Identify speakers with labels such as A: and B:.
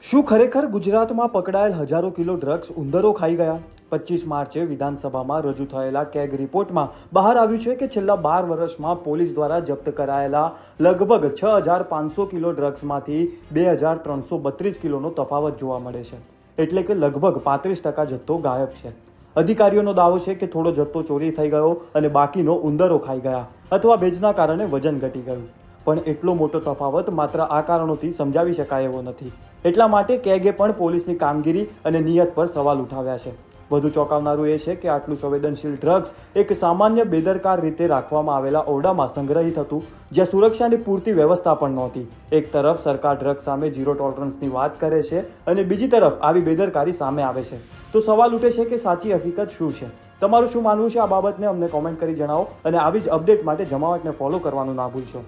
A: શું ખરેખર ગુજરાતમાં પકડાયેલ હજારો કિલો ડ્રગ્સ ઉંદરો ખાઈ ગયા? 25 માર્ચે વિધાનસભામાં રજૂ થયેલા કેગ રિપોર્ટમાં બહાર આવ્યું છે કે છેલ્લા 12 વર્ષમાં પોલીસ દ્વારા જપ્ત કરાયેલા લગભગ 6,500 કિલો ડ્રગ્સમાંથી 2,332 કિલોનો તફાવત જોવા મળે છે. એટલે કે લગભગ 35% જથ્થો ગાયબ છે. અધિકારીઓનો દાવો છે કે થોડો જથ્થો ચોરી થઈ ગયો અને બાકીનો ઉંદરો ખાઈ ગયા અથવા ભેજના કારણે વજન ઘટી ગયું. પણ એટલો મોટો તફાવત માત્ર આ કારણોથી સમજાવી શકાય એવો નથી. એટલા માટે કેગે પણ પોલીસની કામગીરી અને નિયત પર સવાલ ઉઠાવ્યા છે. વધુ ચોંકાવનારું એ છે કે આટલું સંવેદનશીલ ડ્રગ્સ એક સામાન્ય બેદરકાર રીતે રાખવામાં આવેલા ઓરડામાં સંગ્રહિત હતું, જ્યાં સુરક્ષાની પૂરતી વ્યવસ્થા પણ નહોતી. એક તરફ સરકાર ડ્રગ્સ સામે ઝીરો ટોલરન્સની વાત કરે છે અને બીજી તરફ આવી બેદરકારી સામે આવે છે. તો સવાલ ઉઠે છે કે સાચી હકીકત શું છે? તમારું શું માનવું છે આ બાબતને અમને કોમેન્ટ કરી જણાવો અને આવી જ અપડેટ માટે જમાવટને ફોલો કરવાનું ના ભૂલશો.